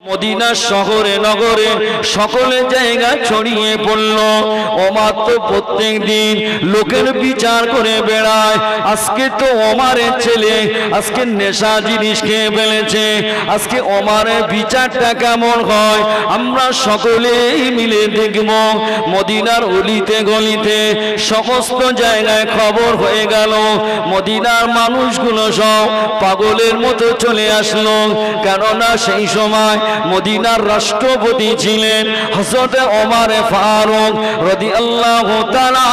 Medina শহরে নগরে সকলে জায়গা ছড়িয়ে পড়ল। ওমর তো প্রত্যেক দিন লোকের বিচার করে বেড়ায়। আজকে তো ওমরের ছেলে আজকে নেশা জিনিস খেয়ে ফেলেছে, আজকে ওমরের বিচারটা কেমন হয় আমরা সকলেই মিলে দেখব। মদিনার অলিতে গলিতে সমস্ত জায়গায় খবর হয়ে গেল। মদিনার মানুষগুলো সব পাগলের মতো চলে আসলো, কেননা সেই সময় মদিনার রাষ্ট্রপতি ছিলেন হযরত ওমর ফারুক রাদিয়াল্লাহু তাআলা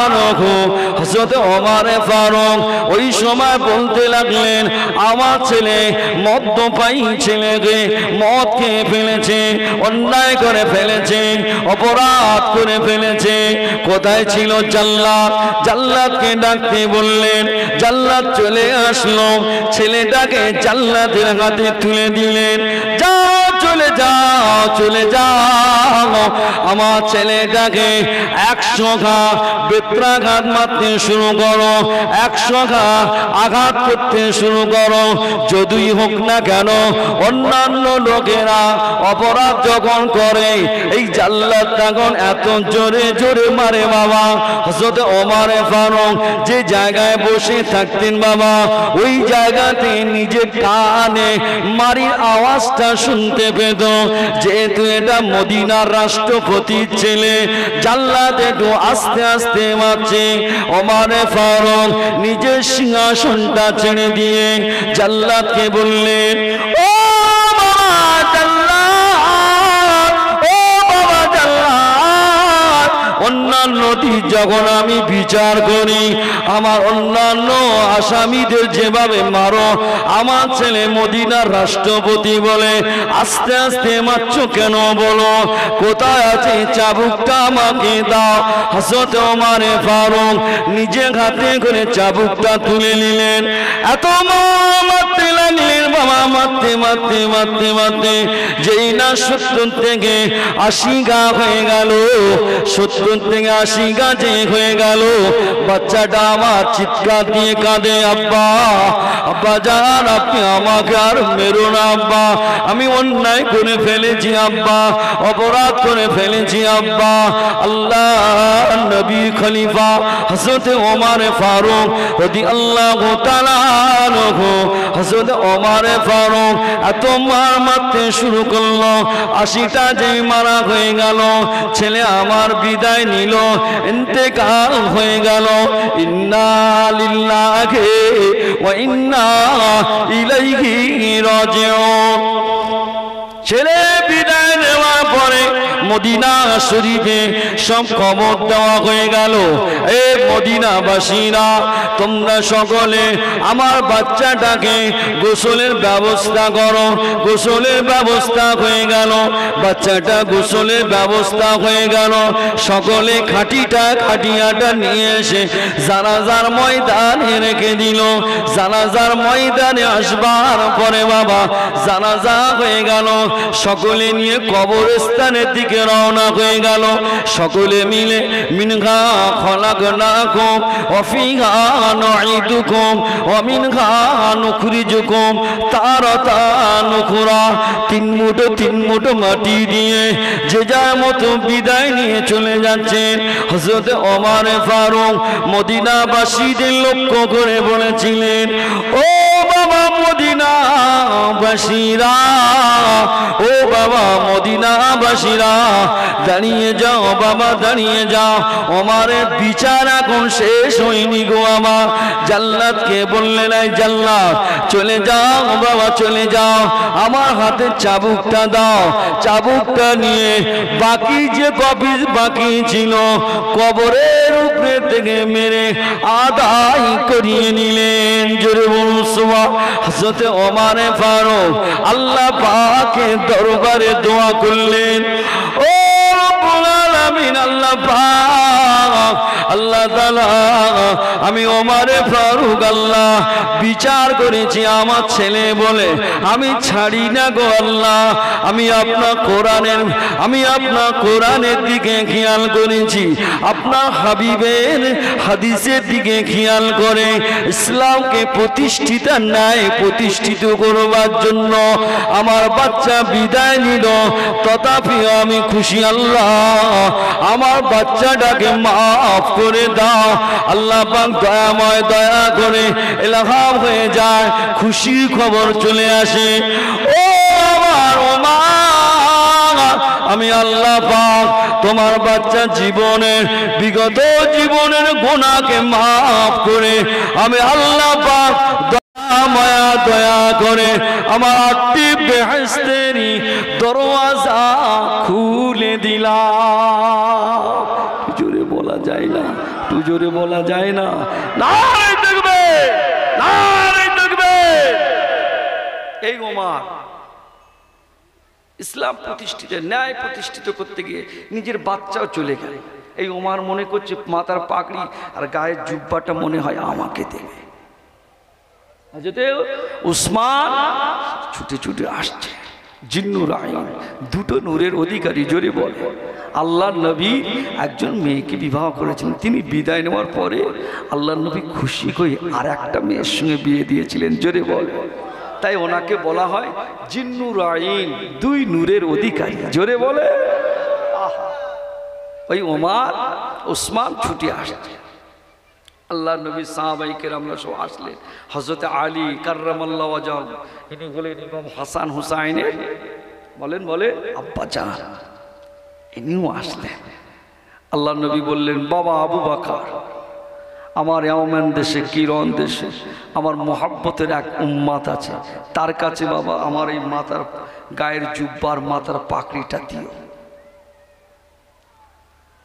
আনহু। হযরত ওমর ফারুক ওই সময় বলতে লাগলেন, আমার ছেলে মদ্যপায়ী ছেলেকে মদ খেয়ে ফেলেছে, অন্যায় করে ফেলেছে, অপরাধ করে ফেলেছে। কোথায় ছিল জাল্লাদ? জাল্লাদকে ডাকতে বললেন, জাল্লাদ চলে আসলো, ছেলেটাকে জাল্লাদের হাতে তুলে দিলেন। যাও চলে যাও, চলে যাও, আমার ছেলেটাকে 100 ঘা বেত্রাঘাত মারতে শুরু করো, 100 ঘা আঘাত করতে শুরু করো। যতই হোক না কেন অন্যান্য লোকেরা অপরাধ যখন করে এই জাল্লাদ তখন এত জোরে জোরে মারে বাবা। হযরত ওমর ফারুক যে জায়গায় বসে থাকতেন বাবা, ওই জায়গাতে নিজে কানে মারির আওয়াজটা শুনতে পেত। যেহেতু এটা মদিনার রাষ্ট্রপতির ছেলে, জাল্লাদ একটু আস্তে আস্তে মারছে। ওমর ফারুক নিজের সিংহাসনটা ছেড়ে দিয়ে জাল্লাদকে বললেন, ও বাবা জাল্লাদ, ও বাবা জাল্লাদ, অন্যান্য দিন যখন আমি বিচার করি আমার অন্যান্য আসামিদের যেভাবে মারো, আমার ছেলে মদিনার রাষ্ট্রপতি বলে আস্তে আস্তে মারছো কেন বলো? কোথায় আছে চাবুকটা আমাকে দাও। হযরত ওমর ফারুক নিজে হাতে করে চাবুকটা তুলে নিলেন। এত মারতে লাগলেন বাবা, মারতে মারতে মারতে মারতে যেই না 70 থেকে 80 গা হয়ে গেল, 70 থেকে 80 গা যে হয়ে গেল, বাচ্চাটা আমার চিৎকার দিয়ে কাঁদে, আব্বা আব্বা জান আপনি আমাকে আর মেরো না আব্বা, আমি অন্যায় করে ফেলেছি আব্বা, অপরাধ করে ফেলেছি আব্বা। আল্লাহ নবী খলিফা হযরত ওমর ফারুক রাদিয়াল্লাহু তাআলা আনহু, হযরত ওমর ফারুক এত মারতে শুরু করলো, 80টা যেই মারা হয়ে গেল, ছেলে আমার বিদায় নিল, ইন্তেকাল হয়ে গেল। ইন্না লিল্লাহি ওয়া ইন্না ইলাইহি রাজিউন। ছেলে বিদায় নেওয়ার পরে মদিনা শরীফে সব খবর দেওয়া হয়ে গেল, এ মদিনাবাসীরা তোমরা সকলে আমার বাচ্চাটাকে গোসলের ব্যবস্থা করো। গোসলের ব্যবস্থা হয়ে গেল, বাচ্চাটা গোসলের ব্যবস্থা হয়ে গেল। সকলে খাটিয়াটা নিয়ে এসে জানাজার ময়দানে রেখে দিল। জানাজার ময়দানে আসবার পরে বাবা জানাজা হয়ে গেল, সকলে নিয়ে কবরস্থানের দিকে রওনা হয়ে গেল। সকলে মিলে মিনহা খলাকনাকুম ওয়া ফিহা নুঈদুকুম ওয়া মিনহা নুখরিজুকুম তারাতান উখরা। 3 মুঠো মাটি দিয়ে যে যার মতো বিদায় নিয়ে চলে যাচ্ছেন। হযরত ওমর ফারুক মদিনাবাসীদের লক্ষ্য করে বলেছিলেন, ও বাবা মদিনাবাসীরা, ও বাবা মদিনাবাসীরা, দাঁড়িয়ে যাও বাবা, দাঁড়িয়ে যাও, ওমরের বিচার এখন শেষ হয়নি গো আমার। জাল্লাদকে বললেন, এই জাল্লাদ চলে যাও বাবা, চলে যাও, আমার হাতে চাবুকটা দাও। চাবুকটা নিয়ে বাকি যে কবি বাকি ছিল কবরের উপরে থেকে মেরে আদায় করিয়ে নিলেন। জোরে বলুন সুবহান। হযরত ওমর ফারুক আল্লাহ পাকের দরবারে দোয়া করলেন, ও রব্বুল আলামিন, আল্লাহ পাক আল্লাহ তাআলা আমি ওমরে ফারুক আল্লাহ বিচার করেছি আমার ছেলে বলে আমি ছাড়ি না গো আল্লাহ। আমি আপনার কোরআনের দিকে খেয়াল করেছি, আপনার হাবিবের হাদিসের দিকে খেয়াল করে ইসলামকে প্রতিষ্ঠিত ন্যায় প্রতিষ্ঠিত করবার জন্য আমার বাচ্চা বিদায় নিল। তথাপি আমি খুশি আল্লাহ, আমার বাচ্চাটাকে মাফ করে দাও আল্লাহ পাক দয়াময়, দয়া করে ইলহাম হয়ে যায়, খুশি খবর চলে আসে। ও আমার মা, আমি আল্লাহ পাক তোমার বাচ্চা জীবনের বিগত জীবনের গুনাহকে মাফ করে আমি আল্লাহ পাক মায়া দয়া করে আমার 8টি বেহেশতেরই দরওয়াজা খুলে দিলাম। জোরে বলা যায় না, একটু জোরে বলা যায় না। নারে তাকবীর, নারে তাকবীর। এই ওমর ইসলাম প্রতিষ্ঠিত ন্যায় প্রতিষ্ঠিত করতে গিয়ে নিজের বাচ্চাও চলে গেল। এই ওমর মনে করছে মাথার পাগড়ি আর গায়ের জুব্বাটা মনে হয় আমাকে দেবে। হযরতে উসমান ছুটে ছুটে আসছে, জিন্নুর আইন, দুটো নূরের অধিকারী। জোরে বলে আল্লাহর নবী একজন মেয়েকে বিবাহ করেছেন, তিনি বিদায় নেওয়ার পরে আল্লাহর নবী খুশি হয়ে আর একটা মেয়ের সঙ্গে বিয়ে দিয়েছিলেন। জোরে বলে, তাই ওনাকে বলা হয় জিন্নুর আইন, 2 নূরের অধিকারী। জোরে বলে ওই ওমর উসমান ছুটে আসছে। আল্লাহ নবী সাহাবায়ে কেরামরা সব আসলেন। হযরত আলী কাররামাল্লাহু ওয়াজহাহু ইনি হলেন ইমাম হাসান হুসাইনের বলে আব্বা জান, ইনিও আসলেন। আল্লাহ নবী বললেন, বাবা আবু বকর, আমার ইয়ামান দেশে কিরণ দেশে আমার মোহাব্বতের এক উম্মত আছে, তার কাছে বাবা আমার এই মাথার গায়ের জুব্বার মাথার পাকড়িটা দিও।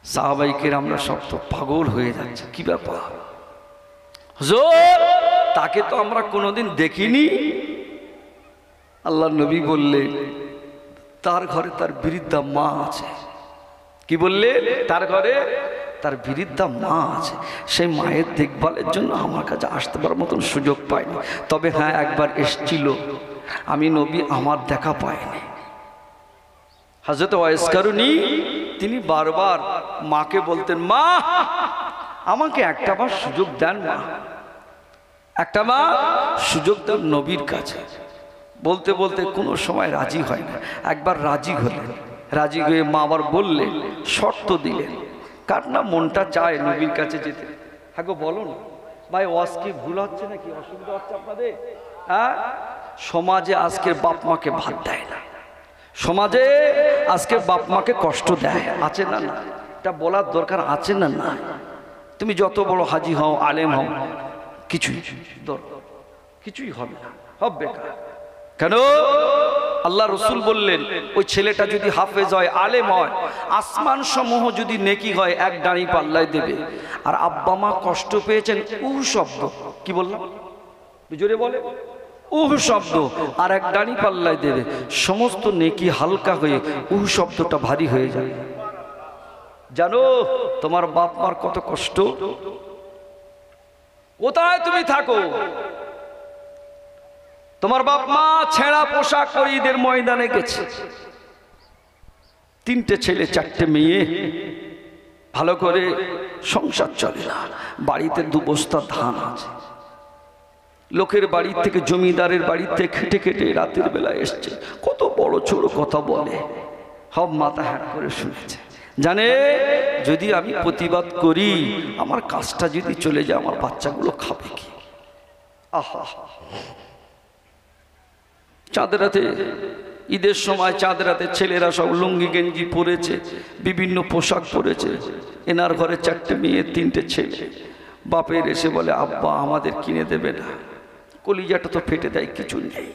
সাহাবায়ে কেরামরা সব তো পাগল হয়ে যাচ্ছে, কি ব্যাপার হুজুর, তাকে তো আমরা কোনোদিন দেখিনি। আল্লাহ নবী বললেন, তার ঘরে তার বৃদ্ধা মা আছে। কি বললে? তার ঘরে তার বৃদ্ধা মা আছে, সেই মায়ের দেখভালের জন্য আমার কাছে আসতে পারার মতন সুযোগ পাইনি। তবে হ্যাঁ, একবার এসেছিল, আমি নবী আমার দেখা পাইনি। হযরত ওয়াইস কারুনী তিনি বারবার মাকে বলতেন, মা আমাকে একটাবার সুযোগ দেন, মা একটাবার সুযোগ দেন নবীর কাছে। বলতে বলতে কোনো সময় রাজি হয় না। একবার রাজি হলেন, রাজি হয়ে মা আবার বললেন, শর্ত দিলেন, কার না মনটা চায় নবীর কাছে যেতে। হ্যাঁ গো বলো না ভাই, ওয়াজ কি ভুল হচ্ছে নাকি, অসুবিধা হচ্ছে আপনাদের? হ্যাঁ, সমাজে আজকের বাপ মাকে ভাত দেয় না, সমাজে আজকে বাপ মাকে কষ্ট দেয়, আছে না? না, এটা বলার দরকার আছে না? না, তুমি যত বড় হাজি হও, আলেম হও, কিছুই হবে না, সব বেকার। কেন? আল্লাহ রসুল বললেন, ওই ছেলেটা যদি হাফেজ হয়, আলেম হয়, আসমান সমূহ যদি নেকি হয়, এক ডাঁড়ি পাল্লায় দেবে। আর আব্বা মা কষ্ট পেয়েছেন, উহ শব্দ, কি বললাম জোরে বলে, উহ শব্দ আর এক ডাঁড়ি পাল্লায় দেবে, সমস্ত নেকি হালকা হয়ে উহ শব্দটা ভারী হয়ে যায়। জানো তোমার বাপ মার কত কষ্ট? কোথায় তুমি থাকো, তোমার বাপ মা ছেঁড়া পোশাক পরে ঈদের ময়দানে গেছে, 3টে ছেলে 4টে মেয়ে, ভালো করে সংসার চলে না, বাড়িতে 2 বস্তা ধান আছে, লোকের বাড়ি থেকে, জমিদারের বাড়িতে খেটে খেটে রাতের বেলা এসছে, কত বড় ছোট কথা বলে, সব মাথা হ্যাট করে শুনেছে। জানে যদি আমি প্রতিবাদ করি, আমার কাজটা যদি চলে যায়, আমার বাচ্চাগুলো খাবে কি? আহা, চাঁদ রাতে, ঈদের সময় চাঁদ রাতে ছেলেরা সব লুঙ্গি গেঞ্জি পরেছে, বিভিন্ন পোশাক পরেছে, এনার ঘরে 4টে মেয়ে 3টে ছেলে। বাপের এসে বলে, আব্বা আমাদের কিনে দেবে না? কলিজাটা তো ফেটে দেয়, কিছু নেই।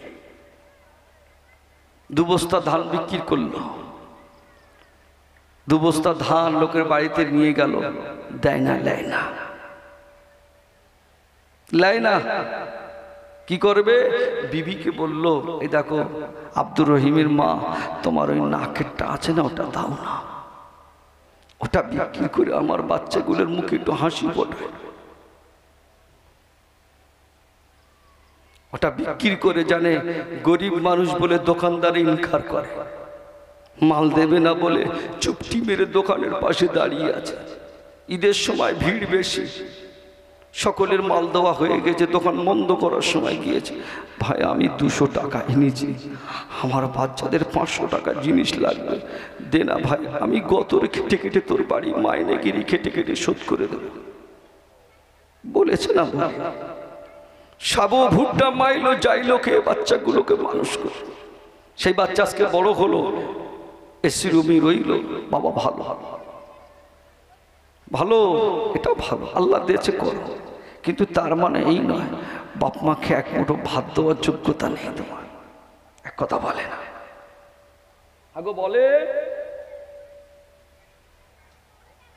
2 বস্তা ধান বিক্রি করলো, 2 বস্তা ধান লোকের বাড়িতে নিয়ে গেল, দেয় না, লেয় না, লেয় না। কি করবে? বিবিকে বলল, এই দেখো আব্দুর রহিমের মা, তোমার ওই নাকেরটা আছে না, ওটা দাও না। ওটা বিক্রি করে আমার বাচ্চাগুলোর মুখে একটু হাসি ফোটায়, ওটা বিক্রি করে জানে গরিব মানুষ বলে দোকানদার ইনকার করে, মাল দেবে না বলে চুপটি মেরে দোকানের পাশে দাঁড়িয়ে আছে। ঈদের সময় ভিড় বেশি, সকলের মাল দেওয়া হয়ে গেছে, দোকান বন্ধ করার সময় গিয়েছে, ভাই আমি 200 টাকা এনেছি, আমার বাচ্চাদের 500 টাকার জিনিস লাগবে, দে না ভাই, আমি গতরে কেটে কেটে তোর বাড়ি মাইনেগিরি কেটে কেটে শোধ করে দেব। বলেছে না ভাই, সাবু ভুট্টা মাইলো যাইলো খেয়ে বাচ্চাগুলোকে মানুষ করে, সেই বাচ্চা আজকে বড় হলো, এসি রুমে রইল, বাবা ভালো ভালো, এটা ভালো, আল্লাহ দিয়েছে করো, কিন্তু তার মানে এই নয় বাপ মাকে এক মুঠো ভাত দেওয়ার যোগ্যতা নেই তোমার। এক কথা বলে না, আগো বলে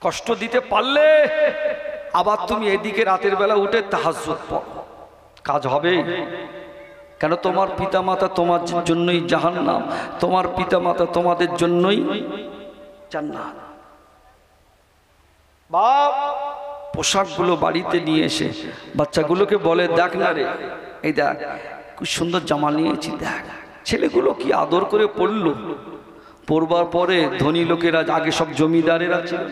কষ্ট দিতে পারলে আবার তুমি এদিকে রাতের বেলা উঠে তাহাজ্জুদ পড়ো, কাজ হবে। কেন? তোমার পিতামাতা তোমার জন্যই জাহান্নাম, তোমার পিতামাতা তোমাদের জন্যই জান্নাত। বাপ পোশাকগুলো বাড়িতে নিয়ে এসে বাচ্চাগুলোকে বলে, দেখ না রে, এই দেখ খুব সুন্দর জামা নিয়েছি, দেখ। ছেলেগুলো কি আদর করে পড়লো, পড়বার পরে ধনী লোকেরা, আগে সব জমিদারেরা ছিল,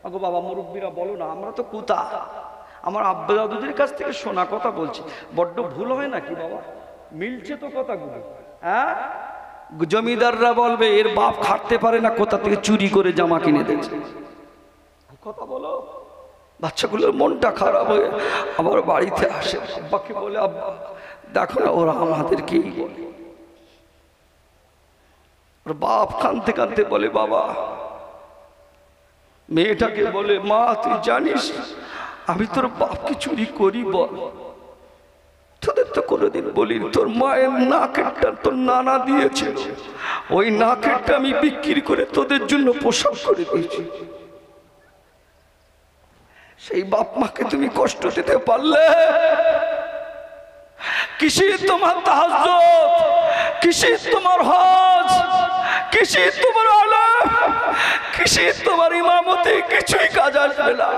আগো বাবা মুরব্বীরা বলো না, আমরা তো কুতা, আমার আব্বা দাদুদের কাছ থেকে শোনা কথা বলছি, বড্ড ভুল হয় নাকি বাবা? মিলছে তো কথাগুলো, হ্যাঁ? জমিদাররা বলবে এর বাপ খাটতে পারে না, কোথা থেকে চুরি করে জামা কিনে দিয়েছে, কথা বলো। বাচ্চাগুলোর মনটা খারাপ হয়ে আমার বাড়িতে আসে, আব্বাকে বলে, আব্বা দেখো না ওরা আমাদেরকেই বলে। ওর বাপ কাঁদতে কাঁদতে বলে, বাবা, মেয়েটাকে বলে, মা তুই জানিস আমি তোর বাপকে চুরি করি? বল, তোদের তো কোনোদিন বলিনি, তোর মায়ের নাকেরটা তোর নানা দিয়েছিল, ওই নাকেরটা আমি বিক্রি করে তোদের জন্য পোশাক করে দিয়েছি। সেই বাপ মাকে তুমি কষ্ট দিতে পারলে? কিসের তোমার তাহাজ্জুদ, কিসের তোমার হজ, কিসের তোমার আলেম, কিসের তোমার ইমামতি, কিছুই কাজ আসবে না।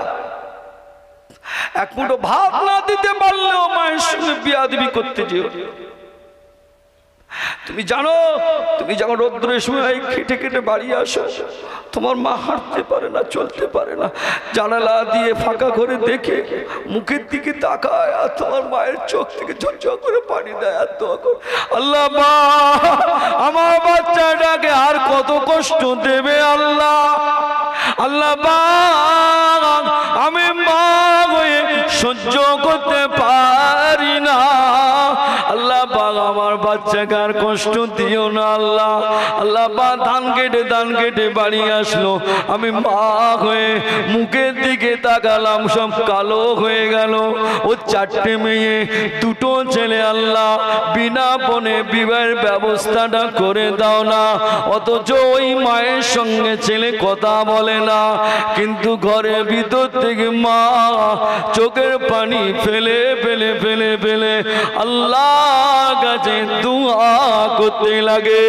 এক মুঠো ভাত না দিতে পারলেও মায়ের সঙ্গে বিয়াদবি করতে যেও। তুমি জানো, তুমি যখন রৌদ্রের সময় খেটে খেটে বাড়ি আসো, তোমার মা হাঁটতে পারে না, চলতে পারে না, জানালা দিয়ে ফাঁকা ঘরে দেখে মুখের দিকে তাকায়, আর তোমার মায়ের চোখ থেকে ঝরঝর করে পানি দেয়, আর দোয়া করে, আল্লাহ মা আমার বাচ্চাটাকে আর কত কষ্ট দেবে আল্লাহ, আল্লাহ মা আমি মা হয়ে সহ্য করতে পারি না, আল্লাহ পাক আমার বাচ্চাকে আর কষ্ট দিও না আল্লাহ। আল্লাহ পাক ধান কেটে বাড়ি আসলো, আমি মা হয়ে মুখের দিকে তাকালাম, সব কালো হয়ে গেল। ও 4টে মেয়ে 2টো ছেলে, আল্লাহ বিনা বনে বিবাহের ব্যবস্থাটা করে দাও না। অথচ ওই মায়ের সঙ্গে ছেলে কথা বলে না, কিন্তু ঘরের ভিতর থেকে মা চোখের পানি ফেলে ফেলে ফেলে ফেলে আল্লাহ কাছে দুআ করতে লাগে।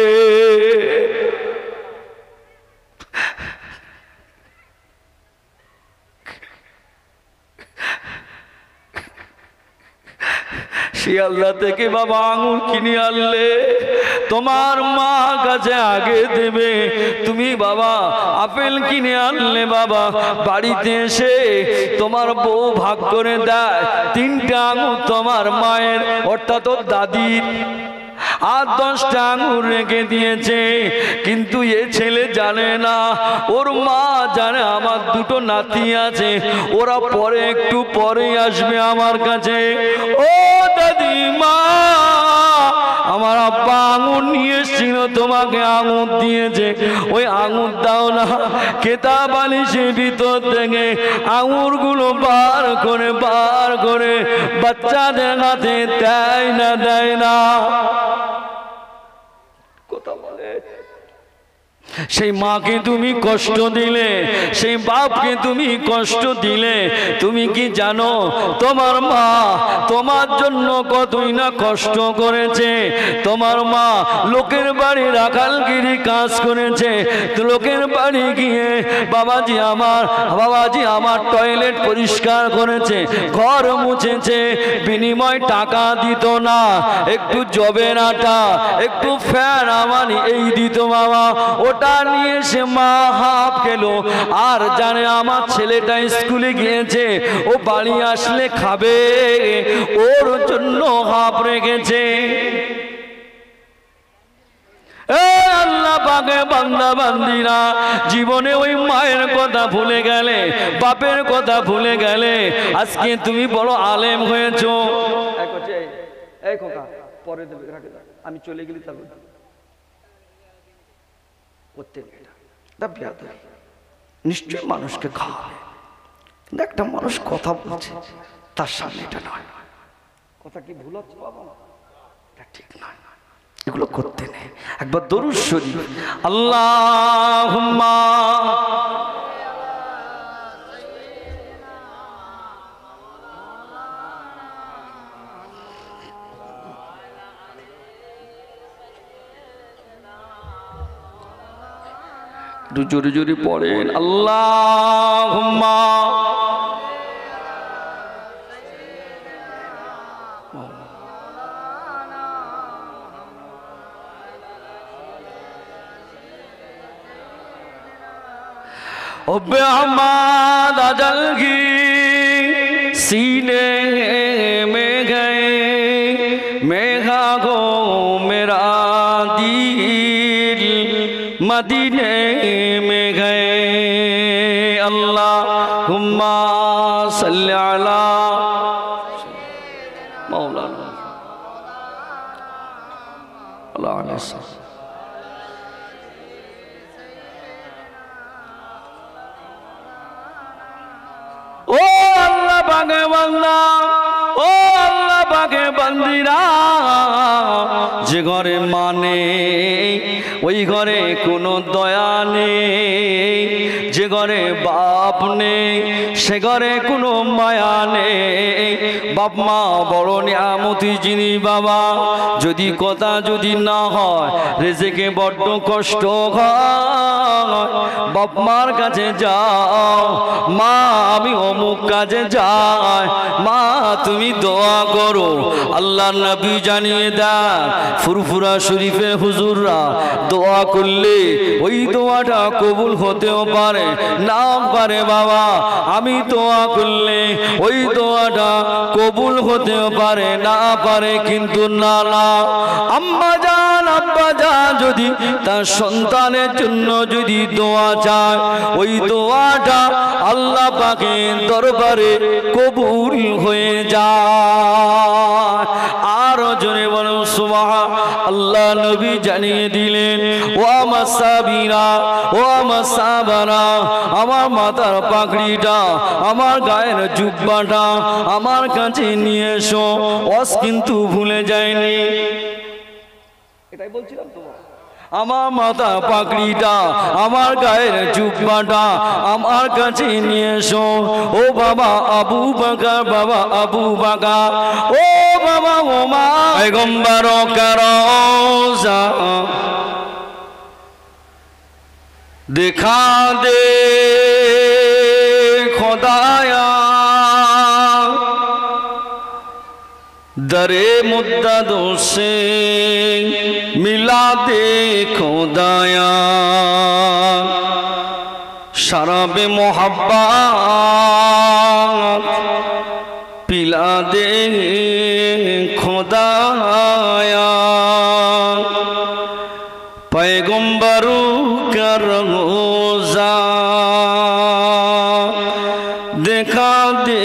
শিয়ালদা থেকে বাবা আঙুর কিনে আনলে, তোমার মা কাছে আগে দেবে। তুমি বাবা আপেল কিনে আনলে, বাবা বাড়িতে এসে তোমার বউ ভাগ করে দেয় 3টা আঙুর তোমার মায়ের অর্থাৎ ওর দাদির, আর 10টা আঙুর রেখে দিয়েছে। কিন্তু এ ছেলে জানে না, ওর মা জানে আমার 2টো নাতি আছে, ওরা পরে একটু পরে আসবে আমার কাছে। ও দাদি মা, আমার আব্বা আঙুর নিয়ে এসেছিল, তোমাকে আঙুর দিয়েছে, ওই আঙুর দাও না। কেতা বালিশের ভিতর থেকে আঙুরগুলো বার করে বাচ্চাদের হাতে দেয় না। কথা বলে সেই মাকে তুমি কষ্ট দিলে, সেই বাপকে তুমি কষ্ট দিলে। তুমি কি জানো তোমার মা তোমার জন্য কতই না কষ্ট করেছে? তোমার মা লোকের বাড়ি রাখালগিরি কাজ করেছে, লোকের বাড়ি গিয়ে বাবাজি আমার টয়লেট পরিষ্কার করেছে, ঘর মুছেছে, বিনিময় টাকা দিত না, একটু জবের আটা, একটু ফ্যান আমানি এই দিত বাবা। ওটা নিয়ে সে মা হাফ খেলো, আর জানে আমার ছেলেটা স্কুলে গিয়েছে, ও বাড়ি আসলে খাবে, ওর জন্য হাফ রেখেছে। আল্লাহ পাকে বান্দা বান্দিরা, জীবনে ওই মায়ের কথা ভুলে গেলে, বাপের কথা ভুলে গেলে, আজকে তুমি বড় আলেম হয়েছো। আমি চলে গেলি তারপর নিশ্চয় মানুষকে খাওয়াবে, একটা মানুষ কথা বলছে তার সামনে এটা নয়, কথা কি ভুল হচ্ছে বাবা? এটা ঠিক নয়, এগুলো করতে নেই। একবার দরুদ শরীফ, আল্লাহুম্মা জোরে জোরে পড়েন, আল্লাহুম্মা अहमद अजल की सीने में गए, मेघा को मेरा दिल मदीने में गए। अल्लाहुम्मा सल्ली अला मौलाना अल्लाह अलैहि। ও আল্লাহ পাকে বান্দা, ও আল্লাহ পাকে বান্দিরা, যে ঘরে মা নেই ওই ঘরে কোনো দয়া নেই, যে ঘরে বাপ নেই সে ঘরে কোনো মায়া নেই। বাপ মা বড় নিয়ামতি জিনিস বাবা, যদি কথা যদি না হয় রেজেকে বড্ড কষ্ট হয়। বাপ মার কাছে যাও, মা আমি অমুক কাজে যাই, মা তুমি দোয়া করো। আল্লাহ নবী জানিয়ে দেন, ফুরফুরা শরীফে হুজুররা দোয়া করলে ওই দোয়াটা কবুল হতেও পারে না পারে বাবা। আমি দোয়া করলে ওই দোয়াটা কবুল হতেও পারে না পারে, কিন্তু না না আম্মা জান আব্বা জান যদি তার সন্তানের জন্য যদি দোয়া চায়, ওই দোয়াটা আল্লাহ পাকের দরবারে কবুল হয়ে যায়। আরো জোরে বলো সুবহান আল্লাহ। নবী জানিয়ে দিলেন, ও আমার সাবিরা, ও আমার সাবারা, আমার মাথার পাগড়িটা, আমার গায়ের জুব্বাটা আমার কাছে নিয়ে এসো। ওয়াজ কিন্তু ভুলে যায়নি, এটাই বলছিলাম তো। আমার মাথা পাগড়িটা, আমার গায়ের জুব্বাটা আমার কাছে নিয়ে এসো। ও বাবা আবু বকর, বাবা আবু বকর, ও বাবা ওমর, পয়গম্বর করোজা दिखा दे खुदाया, दरे मुद्दतों से मिला दे खुदाया, शराब मोहब्बत पिला दे खुदाया, पैगंबरों का रोज़ा दिखा दे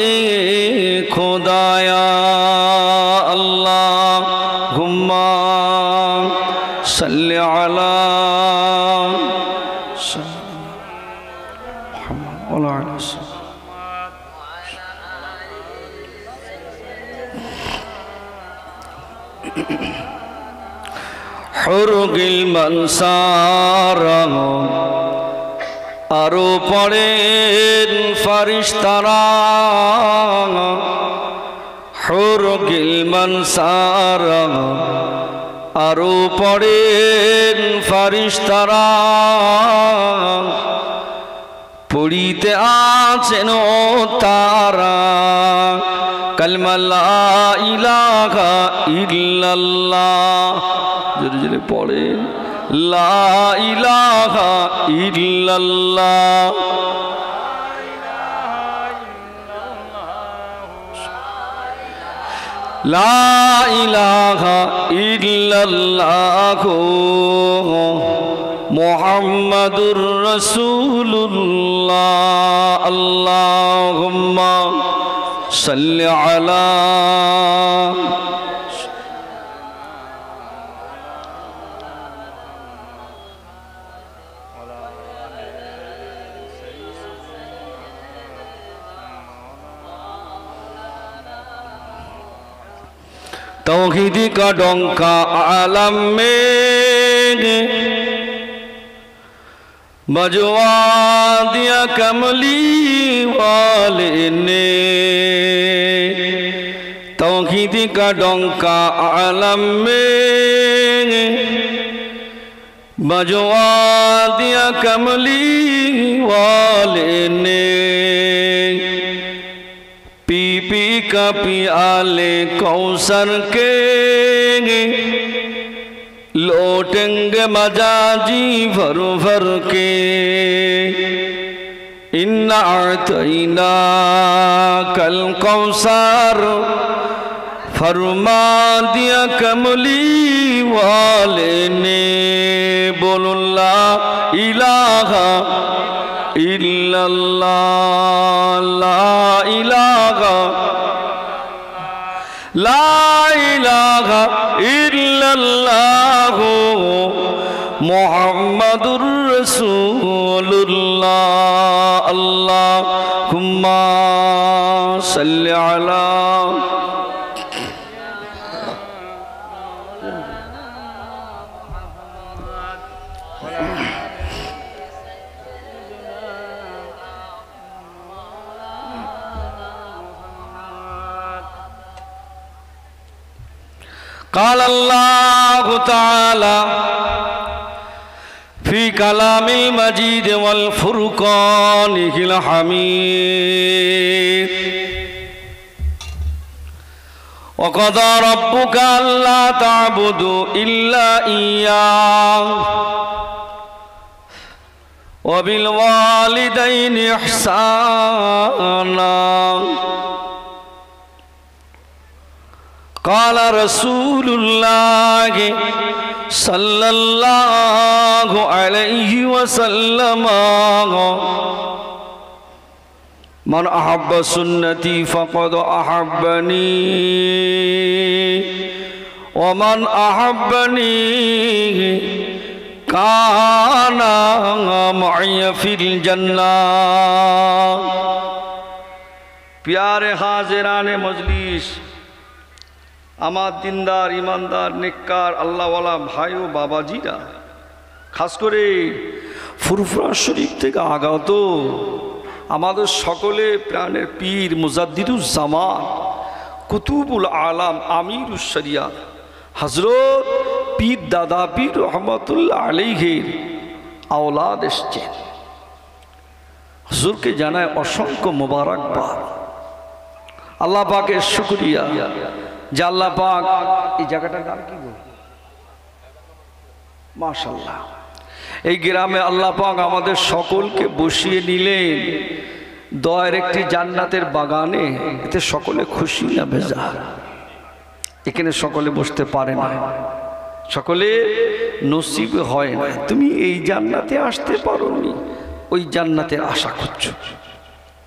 खुदाया। अल्लाहुम्मा सल्ली अला হুর গিলমান সারা আরো পড়েন ফারিস্তারা হুর গিলমান সারা আরো পড়েন ফারিস্তারা পড়িতে আছেন তারা কালমা লা ইলাহা ইল্লাল্লাহ জোরে জোরে পড়েন লা ইলাহা ইল্লাল্লাহ লা ইলাহা ইল্লাল্লাহ মুহাম্মাদুর রাসূলুল্লাহ আল্লাহুম্মা সাল্লি আলা तौहीद का डोंका आलम में बजवा दिया कमली वाले ने तौहीद का डोंका आलम में बजवा दिया कमली वाले ने पी पी का पियाले कौसर के लौटेंगे मजाजी भर भर के इन्ना अतईना कल कौसर फरमा दिया कमली वाले ने बोलो ला इलाहा इल्लल्लाह ला इलाहा इल्लल्लाह मुहम्मदुर रसूलुल्लाह अल्लाहुम्मा सल्लि अला قال الله تعالى في كلام المجيد والفرقان الحميد وقضى ربك ألا تعبدوا إلا إياه وبالوالدين إحسانا قال رسول الله صلى الله عليه وسلم من أحب سنتي فقد أحبني ومن أحبني كان معي في الجنة प्यारे हाजिरान मजलिस আমার দিনদার ইমানদার নেককার আল্লাহওয়ালা ভাই ও বাবাজিরা খাস করে ফুরফুরা শরীফ থেকে আগত আমাদের সকলে প্রাণের পীর মুজাদ্দিদুজ জামান কুতুবুল আলাম আমিরুশ শরিয়াত হযরত পীর দাদা পীর রহমাতুল্লাহ আলাইহির আওলাদ এসেছেন হুজুরকে জানায় অসংখ্য মোবারকবাদ আল্লাহ পাকের শুকরিয়া যে আল্লাহ পাক এই জায়গাটার নাম কি বল মাশাআল্লাহ এই গ্রামে আল্লাহ পাক আমাদের সকলকে বসিয়ে নিলেন দয়ার একটি জান্নাতের বাগানে এতে সকলে খুশি না বেজার এখানে সকলে বসতে পারে না সকলে নসিব হয় না তুমি এই জান্নাতে আসতে পারোনি ওই জান্নাতের আশা করছো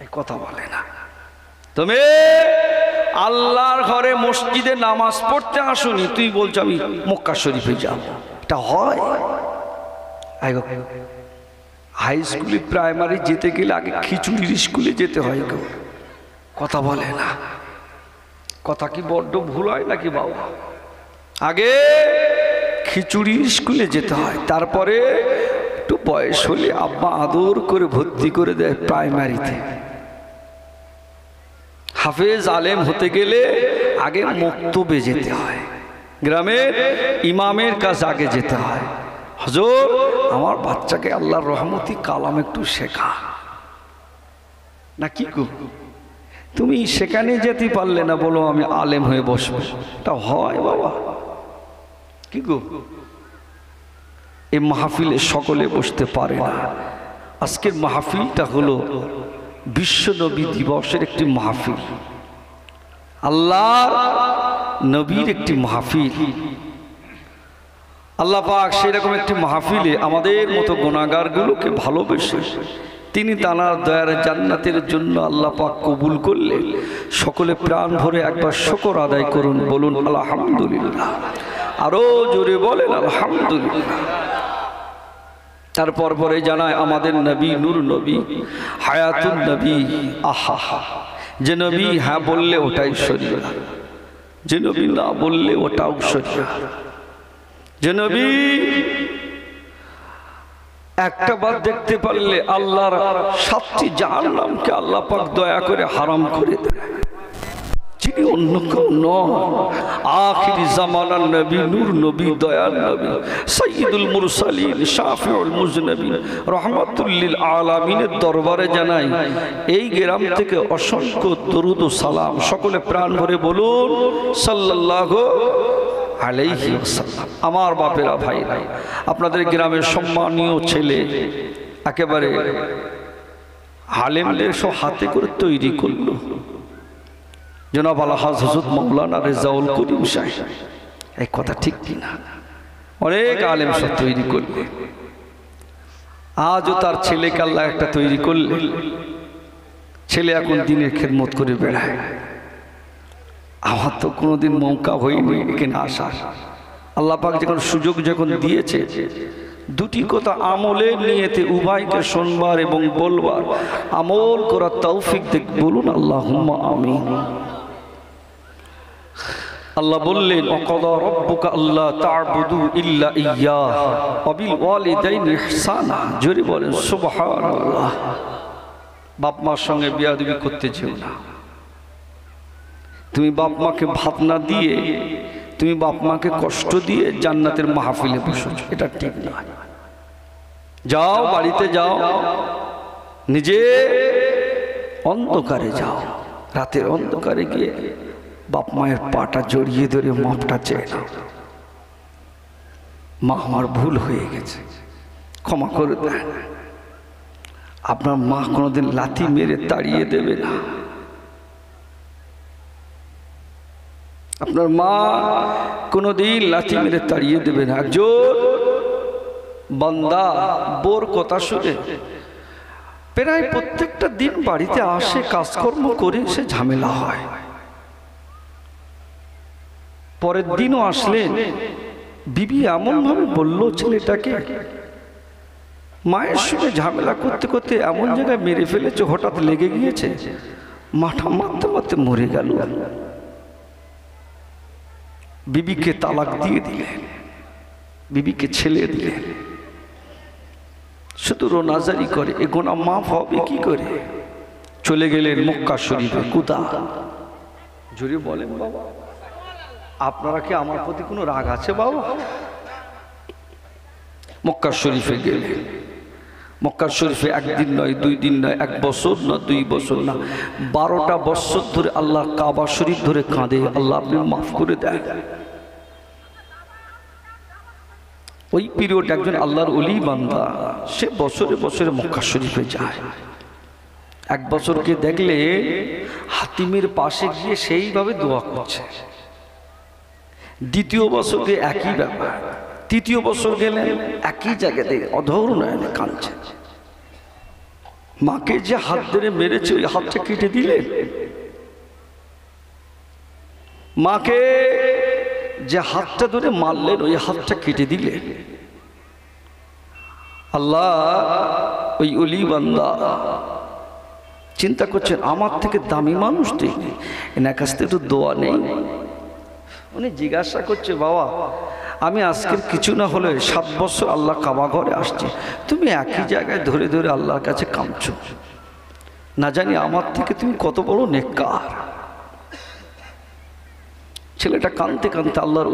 এই কথা বলে না তুমি আল্লাহর ঘরে মসজিদে নামাজ পড়তে আসুনি তুই বলছো আমি মক্কা শরীফে যাব এটা হয় হাই স্কুলে প্রাইমারি যেতে গেলে আগে খিচুড়ির স্কুলে যেতে হয় গো কথা বলে না কথা কি বড্ড ভুল হয় নাকি বাবা আগে খিচুড়ি স্কুলে যেতে হয়, তারপরে একটু বয়স হলে আব্বা আদর করে ভর্তি করে দেয় প্রাইমারিতে। হাফেজ আলেম হতে গেলে আগে মক্তবে যেতে হয়, গ্রামের ইমামের কাছে আগে যেতে হয়। হুজুর আমার বাচ্চাকে আল্লাহর রহমতি কালাম একটু শেখা, না কি গো? তুমি সেখানে যেতে পারলে না, বলো আমি আলেম হয়ে বসবো, এটা হয় বাবা? কি গো, এই মাহফিলে সকলে বসতে পারে না। আজকের মাহফিলটা হলো বিশ্ব নবী দিবসের একটি মাহফিল, আল্লাহর নবীর একটি মাহফিল। আল্লাহ পাক সেরকম একটি মাহফিলে আমাদের মতো গুনাহগারগুলোকে ভালোবেসে তিনি তানার দয়ার জান্নাতের জন্য আল্লাহ পাক কবুল করলে সকলে প্রাণ ভরে একবার শুকর আদায় করুন, বলুন আলহামদুলিল্লাহ, আরো জোরে বলেন আলহামদুলিল্লাহ। তারপর পরে জানায় আমাদের নবী নূর নবী, হায়াতুন নবী, আহা, যে নবী হ্যাঁ বললে ওটাই শরীয়ত, যে নবী না বললে ওটাও শরীয়ত, যে নবী একটা বার দেখতে পারলে আল্লাহর 7টি জাহান্নামকে আল্লাহ পাক দয়া করে হারাম করে দেয়, যিনি অন্য কেউ নন, আখিরি জামানার নবী, নূর নবী, দয়াল নবী, সাইয়্যিদুল মুরসালিন, শাফিউল মুজনবিন, রাহমাতুল লিল আলামিনের দরবারে জানাই এই গ্রাম থেকে অসংখ্য দরুদ ও সালাম। সকলে প্রাণ ভরে বলুন সাল্লাল্লাহু আলাইহি ওয়াসাল্লাম। আমার বাপেরা, ভাইরা, আপনাদের গ্রামের সম্মানীয় ছেলে একেবারে আলেমদের সব হাতে করে তৈরি করলো, জনাব আলহাজ হযরত মাওলানা রেজাউল করিম সাহেব। এই কথা ঠিক কিনা? অনেক আলেম সব তৈরি করলে, আজও তার ছেলেকে আল্লাহ একটা তৈরি করলে, ছেলে এখন দিনের খেদমত করে বেড়ায়। আমার তো কোনোদিন মৌকা হয়নি এখানে আসার। আল্লাহ পাক যখন সুযোগ যখন দিয়েছে, দুটি কথা আমলের নিয়েতে উভয়কে শুনবার এবং বলবার, আমল করার তৌফিক দেখ, বলুন আল্লাহুম্মা আমিন। আল্লাহ বললেন ওয়াকাদা রাব্বুকা আল্লা তা'বুদু ইল্লা ইয়্যাহ ওয়া বিল ওয়ালিদাইনি ইহসানা। জোরে বলেন সুবহানাল্লাহ। বাপ মার সঙ্গে বিয়াদবি করতে যেও না। তুমি বাপ মাকে ভাত না দিয়ে, তুমি বাপ মাকে কষ্ট দিয়ে জান্নাতের মাহফিলে বসেছো, এটা ঠিক নয়। যাও বাড়িতে যাও, নিজে অন্ধকারে যাও, রাতের অন্ধকারে গিয়ে বাপ মায়ের পাটা জড়িয়ে ধরে মাপটা চেয়ে নাও, মা আমার ভুল হয়ে গেছে, ক্ষমা করে দেন। আপনার মা কোনোদিন লাথি মেরে তাড়িয়ে দেবে না, আপনার মা কোনোদিন লাথি মেরে তাড়িয়ে দেবে না। একজন বান্দা বোর কথা শুনে প্রায় প্রত্যেকটা দিন বাড়িতে আসে, কাজকর্ম করে সে ঝামেলা হয়। পরের দিনও আসলেন, বিবি এমন ভাবে বলল ছেলেটাকে, মায়ের সঙ্গে ঝামেলা করতে করতে এমন জায়গায় মেরে ফেলেছে, হঠাৎ লেগে গিয়েছে, মাথা মারতে মারতে মরে গেল। বিবিকে তালাক দিয়ে দিলেন, বিবিকে ছেড়ে দিলেন, শুধু রোনাজারি করে, এ গুনাহ মাফ হবে কি করে? চলে গেলেন মক্কা শরীফে। কুতা জোরে বলেন বাবা, আপনারা কি আমার প্রতি কোনো রাগ আছে বাবা? মক্কা শরীফে গেলেন, মক্কা শরীফে একদিন নয়, 2 দিন নয়, 1 বছর না, 2 বছর না, 12টা বছর ধরে আল্লাহ কাবা শরীফ ধরে কাঁদে, আল্লাহ আপনি মাফ করে দেন। ওই পিরিয়ড একজন আল্লাহর ওলি বান্দা, সে বছরে বছরে মক্কা শরীফে যায়। 1 বছরকে দেখলে হাতিমের পাশে গিয়ে সেইভাবে দোয়া করছে। 2য় বছরকে একই ব্যাপার, 3য় বছর গেলে একই জায়গাতে অধর নয়নে কাঁদছে। মাকে যে হাত ধরে মেরেছে, ওই হাতটা কেটে দিলেন। মাকে যে হাতটা ধরে মারলেন, ওই হাতটা কেটে দিলেন। আল্লাহ ওই ওলি বান্দা চিন্তা করছেন, আমার থেকে দামি মানুষ তুই, এনার কাছ থেকে একটু দোয়া নেই। উনি জিজ্ঞাসা করছে, বাবা আমি আজকের কিছু না হলে 7 বছর আল্লাহ কাবা ঘরে আসছে, তুমি একই জায়গায় ধরে ধরে আল্লাহর কাছে কাঁদছো, না জানি আমার থেকে তুমি কত বড় নেককার। ছেলেটা কাঁদতে কাঁদতে আল্লাহর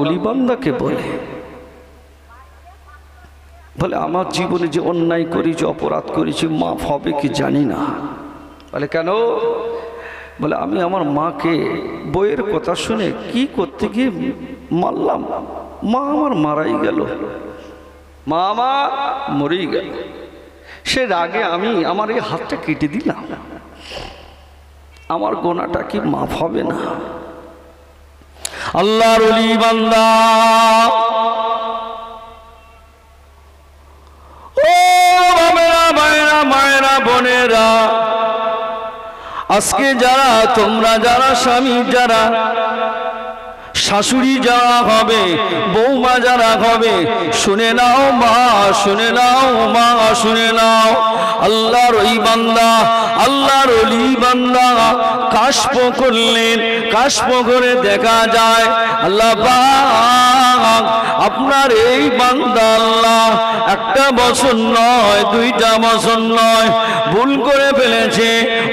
অলি বান্দাকে বলে আমার জীবনে যে অন্যায় করেছি, অপরাধ করেছি, মাফ হবে কি জানি না। বলে কেন? বলে আমি আমার মাকে বইয়ের কথা শুনে কি করতে গিয়ে মারলাম, মা আমার মারাই গেল, মা আমার মরেই গেল। সে রাগে আমি আমার এই হাতটা কেটে দিলাম, আমার গোনাটা কি মাফ হবে না? আল্লাহর ওলি বান্দা, ও বাবারা, মায়েরা, মায়েরা, বোনেরা, আজকে যারা তোমরা যারা স্বামী, যারা শাশুড়ি যারা হবে, বৌমা যারা হবে, শুনে নাও মা, শুনে নাও মা, শুনে নাও। আল্লাহর ওই বান্দা, আল্লাহর ওলি বান্দা কাশফ করলেন, কাশফ করে দেখা যায় আল্লাহ পাক আপনার এই বান্দা আল্লাহ 1 বছর নয়, 2টা বছর নয়, ভুল করে ফেলেছে,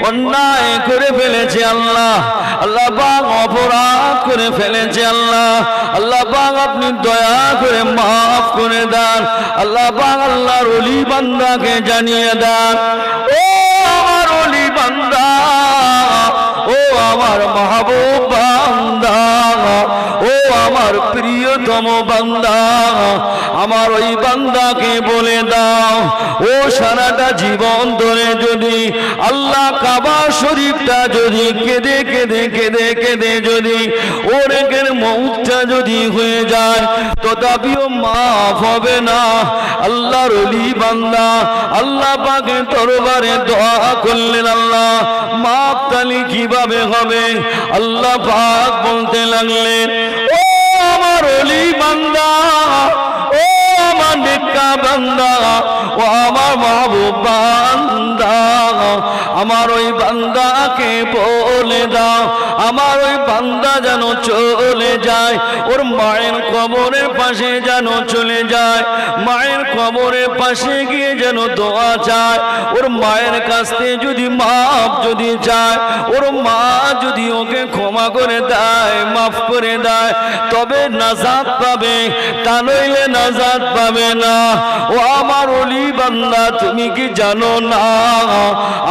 অন্যায় করে ফেলেছে আল্লাহ, আল্লাহ পাক অপরাধ করে ফেলেছে আল্লাহ, আল্লাহ পাক আপনি দয়া করে মাফ করে দেন। আল্লাহ পাক আল্লাহর ওলি বান্দাকে জানিয়ে দেন, ও আমার ওলি বান্দা, ও আমার মাহবুব বান্দা, ও আমার প্রিয়তম বান্দা, আমার ওই বান্দাকে বলে দাও, ও সারাটা জীবন ধরে যদি আল্লাহ কাবা শরীফটা যদি কেঁদে কেঁদে কেঁদে কেঁদে যদি ওরেকের মৌতটা যদি হয়ে যায়, তথাপিও মাফ হবে না। আল্লাহর ওলি বান্দা আল্লাহ পাকের দরবারে দোয়া করলেন, আল্লাহ মাফ তালি কিভাবে হবে? আল্লাহ পাক বলতে লাগলেন, ও আমার ওলি বান্দা, ও আমার নেকা বান্দা, ও আমার মাহবুব বান্দা, আমার ওই বান্দাকে বলে দাও, আমার ওই বান্দা যেন চলে যায়, ওর মায়ের কবরের পাশে যেন চলে যায়, মায়ের কবরের পাশে গিয়ে যেন দোয়া চায়, ওর মায়ের কাছ থেকে যদি মাফ যদি চায়, ওর মা যদি ওকে ক্ষমা করে দেয়, মাফ করে দেয়, তবে নাজাত পাবে, তা নইলে নাজাত পাবে না। ও আমার ওলি বান্দা, তুমি কি জানো না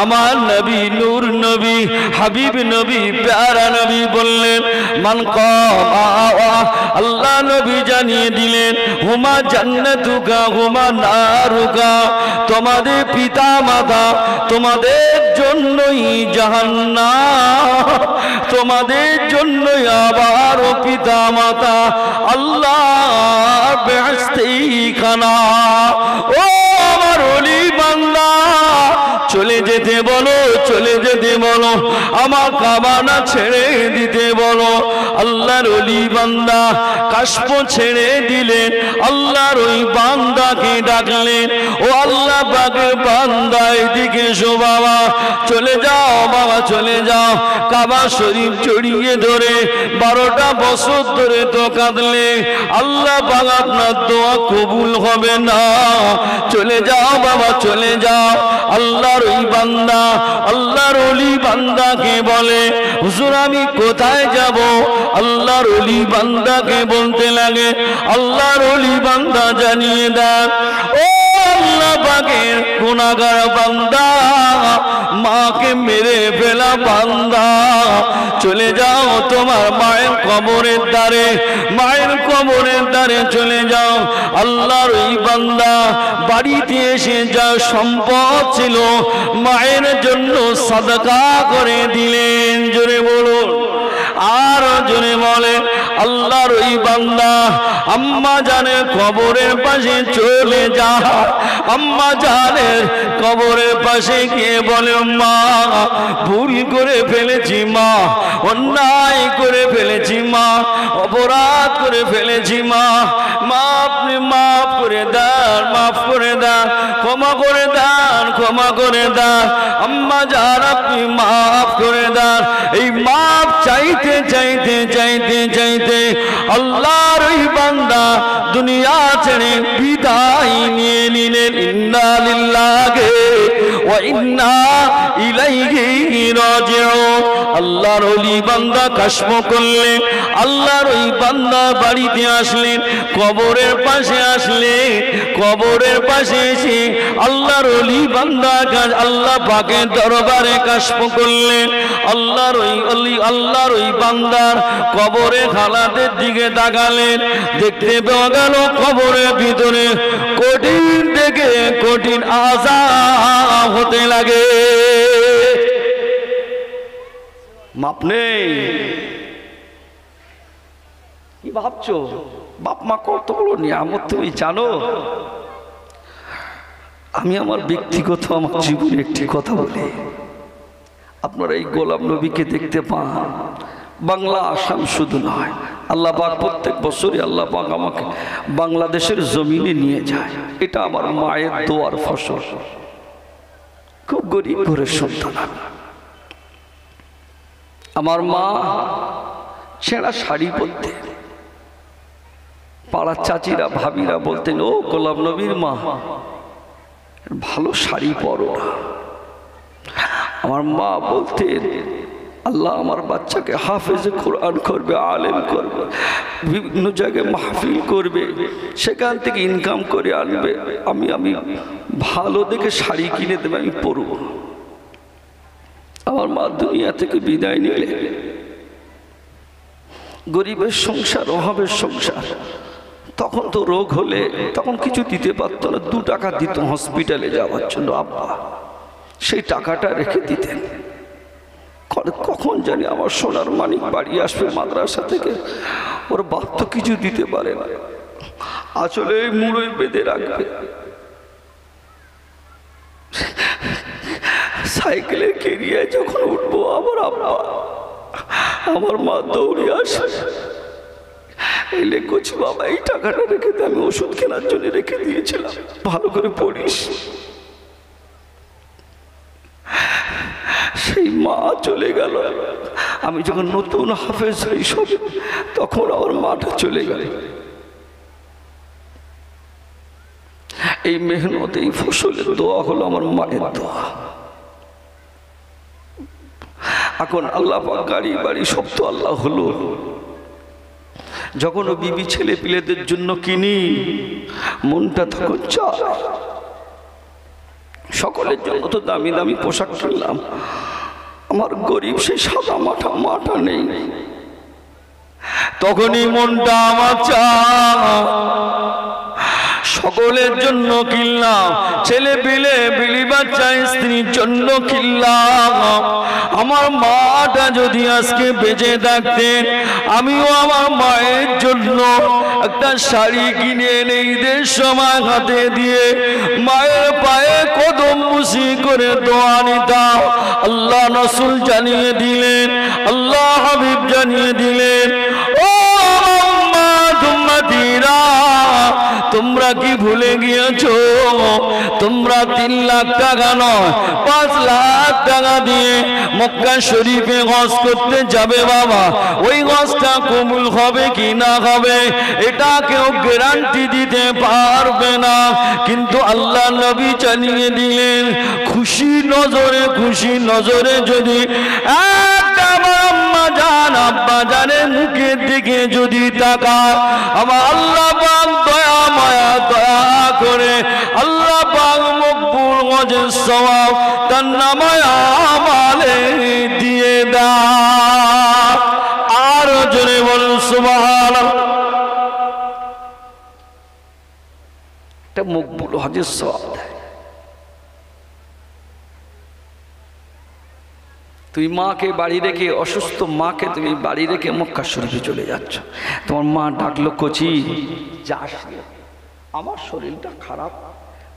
আমার নবী, নূর নবী, হাবিব নবী, প্যারা নবী বললেন, মান কামা, আল্লাহ নবী জানিয়ে দিলেন, হুমা জান্নাতুকা হুমা নারুকা, তোমাদের পিতা মাতা তোমাদের জন্যই জাহান্নাম, তোমাদের জন্যই আবারও পিতা মাতা আল্লাহর বেহেশতেখানা। ও আমার ওলি বান্দা, চলে যেতে বলো, চলে যেতে বলো, আমার কাবানা ছেড়ে দিতে বলো। আল্লাহর ওলি বান্দা কাশফ ছেড়ে দিলেন, আল্লাহর ওই বান্দাকে ডাকলেন, ও আল্লাহ পাকের বান্দা এদিকে এসো বাবা, চলে যাও বাবা, চলে যাও। কাবা শরীফ জড়িয়ে ধরে 12টা বছর ধরে তো কাঁদলে আল্লাহ পাক আপনার দোয়া কবুল হবে না, চলে যাও বাবা, চলে যাও। আল্লাহর ওই বান্দা, আল্লাহর ওলি বান্দাকে বলে, হুজুর আমি কোথায় যাব? আল্লাহর ওলি বান্দাকে বলতে লাগে, আল্লাহর ওলি বান্দা জানিয়ে দেন, ও আল্লাহ পাকের গুনাহগার বান্দা, মাকে মেরে ফেলা বান্দা, চলে যাও তোমার মায়ের কবরের দ্বারে, মায়ের কবরের দ্বারে চলে যাও। আল্লাহর ওই বান্দা বাড়িতে এসে যা সম্পদ ছিল মায়ের জন্য সাদকা করে দিলেন। জোরে বলুন, আর জোরে বলে, আল্লাহর ওই বান্দা আম্মা জানের কবরের পাশে চলে যা, আম্মা জানের কবরের পাশে গিয়ে বলে, মা ভুল করে ফেলেছি, মা অন্যায় করে ফেলেছি, মা অপরাধ করে ফেলেছি, মা মা আপনি মাফ করে দেন, মাফ করে দেন। ক্ষমা করে দেন, ক্ষমা করে দেন আম্মা জান, আপনি মাফ করে দেন। এই মাফ চাইতে চাইতে চাইতে চাইতে আল্লাহর ওই বান্দা দুনিয়া ছেড়ে বিদায় নিয়ে নিলেন। ইন্না লিল্লাহি ওয়া ইন্না ইলাইহি রাজিউন। আল্লাহর ওলি বান্দা কাশফ করলেন, আল্লাহর ওই বান্দা বাড়িতে আসলেন, কবরের পাশে আসলেন, কবরের পাশে এসে আল্লাহর ওলি বান্দা আল্লাহ পাকের দরবারে কাশফ করলেন। আল্লাহর ওই বান্দার কবরের হালাতের দিকে তাকালেন, দেখতে পাওয়া গেল কবরের ভিতরে কঠিন থেকে কঠিন আযাব হতে লাগে। মাপ নেই। কি ভাবছো? বাপ মা কতগুলো নিয়ামত তুমি জানো? আমি আমার ব্যক্তিগত আমার জীবনে একটি কথা বলি, আপনারা এই গোলাম নবীকে দেখতে পান, বাংলা আসাম শুধু নয়, আল্লাহ পাক প্রত্যেক বছরই আল্লাহ পাক আমাকে বাংলাদেশের জমিনে নিয়ে যায়। এটা আমার মায়ের দোয়ার ফসল। খুব গরিব ঘরের সন্তান। আমার মা ছেঁড়া শাড়ি পরতেন, পাড়ার চাচিরা ভাবিরা বলতেন, ও গোলাম নবীর মা ভালো শাড়ি পরো না। আমার মা বলতেন, আল্লাহ আমার বাচ্চাকে হাফেজে কোরআন করবে, আলেম করবে, বিভিন্ন জায়গায় মাহফিল করবে, সেখান থেকে ইনকাম করে আনবে, আমি ভালো দেখে শাড়ি কিনে দেবে, আমি পরব। আমার মা দুনিয়া থেকে বিদায় নিলে, গরিবের সংসার, অভাবের সংসার, তখন তো রোগ হলে তখন কিছু দিতে পারতো না, 2 টাকা দিত হসপিটালে যাওয়ার জন্য আব্বা, সেই টাকাটা রেখে দিতেন। কখন জানি আমার সোনার মানিক বাড়ি আসবে মাদ্রাসা থেকে, ওর বাপ তো কিছু দিতে পারে না, আসলে মুড়োই বেঁধে রাখবে, সাইকেলের কেরিয়ায় যখন উঠবো আমার আব্বা, আমার মা দৌড়ে আসে, এলে কচি বাবা এই টাকাটা রেখে দে, আমি ওষুধ কেনার জন্য রেখে দিয়েছিলাম, ভালো করে পড়িস। সেই মা চলে গেল। আমি যখন নতুন হাফেজ হই সব, তখন আমার মাটা চলে গেল। এই মেহনত, এই ফসলের দোয়া হলো আমার মায়ের দোয়া। এখন আল্লাহ পাক গাড়ি বাড়ি সব তো আল্লাহ হলো, যখন ও বিবি ছেলে পিলেদের জন্য কিনি, মনটা তখন চায় সকলের জন্য তো দামি দামি পোশাক কিনলাম, আমার গরিব সেই সাদা মাটা নেই, তখনই মনটা আমার চায় সকলের জন্য কিনলাম, ছেলে পিলে বিলি বাচ্চা স্ত্রীর জন্য কিনলাম। আমার মাটা যদি আজকে বেঁচে থাকতেন, আমিও আমার মায়ের জন্য একটা শাড়ি কিনে এনে ঈদের সময় হাতে দিয়ে মায়ের পায়ে কদম মুসি করে দোয়া নিতাম। আল্লাহ রাসূল জানিয়ে দিলেন, আল্লাহ হাবিব জানিয়ে দিলেন, ও তোমরা কি ভুলে গিয়েছো? তোমরা 3 লাখ টাকা নয় 5 লাখ টাকা দিয়ে মক্কা শরীফে হজ করতে যাবে বাবা, ওই হজটা কবুল হবে কি না হবে এটা কেউ গ্যারান্টি দিতে পারবে না, কিন্তু আল্লাহ নবী জানিয়ে দিলেন, খুশি নজরে যদি একটা আম্মা জান আব্বা জানের মুখের দিকে যদি তাকায়, আমার আল্লাহ পাক দয়া মায়া দয়া করে আল্লাহ পাক মকবুল ওয়াজিব সওয়াব তার নামায় আমলে দিয়ে দাও। আর জোরে বলুন সুবহানাল্লাহ। এটা মকবুল ওয়াজিব সওয়াব দেয়। তুমি মাকে বাড়ি রেখে, অসুস্থ মাকে তুমি বাড়ি রেখে মক্কা শরীফে চলে যাচ্ছ, তোমার মা ডাকলো, কচি যাস, আমার শরীরটা খারাপ,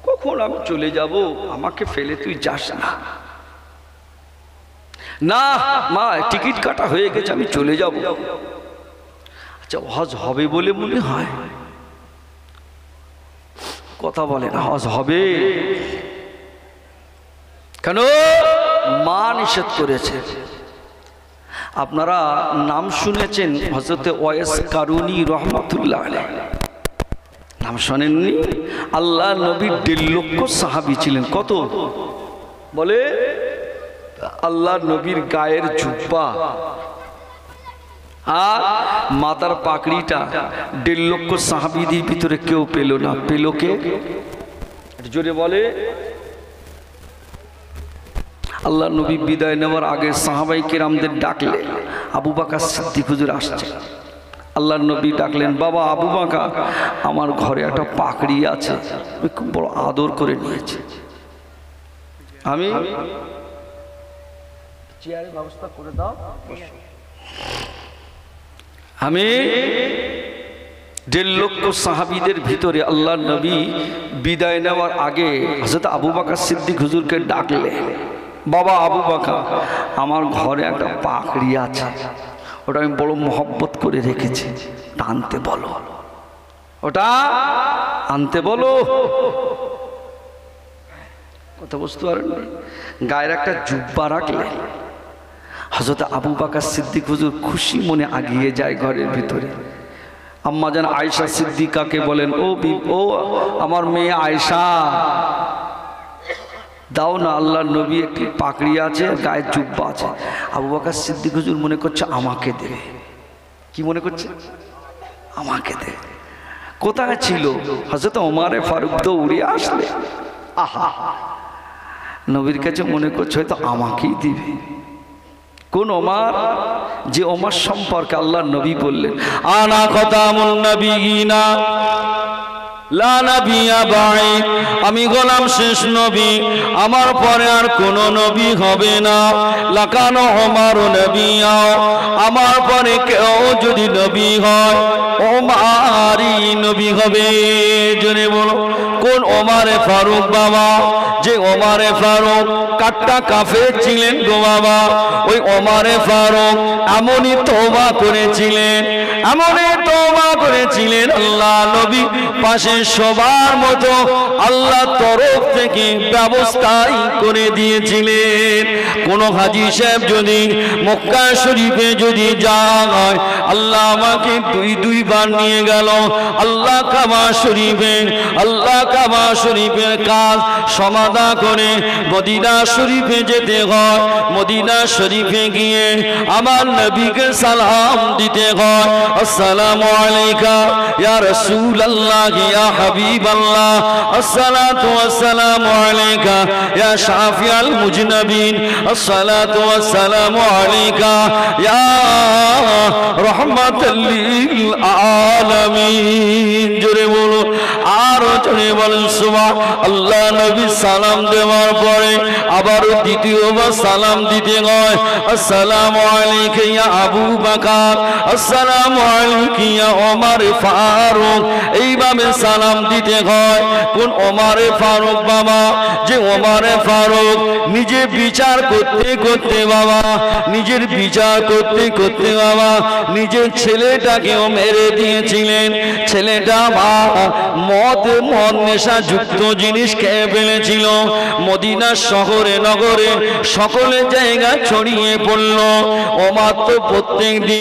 কখন আমি চলে যাব, আমাকে ফেলে তুই যাস না। না মা, টিকিট কাটা হয়ে গেছে, আমি চলে যাব। আচ্ছা হজ হবে বলে মনে হয়? কথা বলেন, হজ হবে কেন? মা নিষেধ করেছে। আপনারা নাম শুনেছেন হযরতে ওয়াইস কারুনী রহমাতুল্লাহ আলাইহি, নাম শোনেননি? আল্লাহ নবীর 1.5 লক্ষ সাহাবী ছিলেন। কত বলে? আল্লাহ নবীর গায়ের জুব্বা আর মাথার পাকড়িটা 1.5 লক্ষ সাহাবীদের ভিতরে কেউ পেল না। পেল কে? জোরে বলে। আল্লাহ নবী বিদায় নেওয়ার আগে সাহাবাই কেরামদের ডাকলে আবু বকর সিদ্দিক হুজুর আসছে। আল্লাহ নবী ডাকলেন, বাবা আবু বকর, আমার ঘরে একটা পাকড়ি আছে, আমি খুব বড় আদর করে নিয়েছি, আমি চেয়ারের ব্যবস্থা করে দাও। আমি 1.5 লক্ষ সাহাবীদের ভিতরে আল্লাহ নবী বিদায় নেওয়ার আগে হযরত আবু বকর সিদ্দিক হুজুরকে ডাকলে, বাবা আবু বকর, আমার ঘরে একটা পাকড়ি আছে, ওটা আমি বড় মহব্বত করে রেখেছি, আনতে বলো, ওটা আনতে বলো। কথা বুঝতে পারেন? গায়ের একটা জুব্বা রাখলে হযরত আবু বকর সিদ্দিক হুজুর খুশি মনে আগিয়ে যায় ঘরের ভিতরে। আম্মা জান আয়েশা সিদ্দিকাকে বলেন, ও আমার মেয়ে আয়েশা, দাও না, আল্লাহ নবী একটি পাকড়ি আছে, গায়ের জুব্বা আছে। আবু বকর সিদ্দিক হুজুর মনে করছে আমাকে দেবে। কি মনে করছে? আমাকে দেবে। কোথায় ছিল হযরত ওমরে ফারুক তো উড়ে আসলে, আহা, নবীর কাছে মনে করছে হয়তো আমাকেই দিবে। কোন ওমর? যে ওমর সম্পর্কে আল্লাহ নবী বললেন, আনা খতামুন নবিয়িনা লা নাবিয়্যা বা'দ, আমি গোলাম শেষ নবী, আমার পরে আর কোন নবী হবে না। লাকান ওমর নবিয়্যা, আমার পরে কেউ যদি নবী হয় ওমরই নবী হবে। জোরে বলো, কোন ওমরে ফারুক বাবা? যে ওমরে ফারুক কাট্টা কাফের ছিলেন গো বাবা, ওই ওমরে ফারুক এমনই তওবা করেছিলেন, এমনই তওবা করেছিলেন, আল্লাহ নবী পাশে সবার মতো আল্লাহ তরফ থেকে ব্যবস্থাই করে দিয়েছিলেন। কোন হাজী সাহেব যদি মক্কা শরীফে যদি যায়, আল্লাহ আমাকে দুইবার নিয়ে গেল আল্লাহ কাবা শরীফে, আল্লাহ কাবা শরীফের কাজ সমাধা করে মদিনা শরীফে যেতে হয়। মদিনা শরীফে গিয়ে আমার নবীকে সালাম দিতে হয়, আসসালামু আলাইকা ইয়া রাসূলুল্লাহ ইয়া হাবিবাল্লাহ, আসসালাতু ওয়াসসালামু আলাইকা ইয়া শাফিআল মুজনাবিন, আসসালাতু ওয়াসসালামু আলাইকা ইয়া রাহমাতাল লিল আলামিন। জোরে বলো, আরো জোরে বলেন সুবহান আল্লাহ। নবী সালাম দেওয়ার পরে আবারও দ্বিতীয়বার সালাম দিতে হয়, আসসালামু আলাইকা ইয়া আবু বকর, আসসালামু আলাইকা ইয়া ওমর ফারুক, এইভাবে সালাম দিতে হয়। কোন ওমরে ফারুক বাবা? যে ওমরে ফারুক নিজে বিচার করতে করতে বাবা, নিজের বিচার করতে করতে বাবা নিজের ছেলেটাকেও মেরে দিয়েছিলেন। ছেলেটা মদ নেশা যুক্ত জিনিস খেয়ে ফেলেছিল। মদিনার শহরে নগরে সকলে জায়গা ছড়িয়ে পড়ল। ওমর তো প্রত্যেক দিন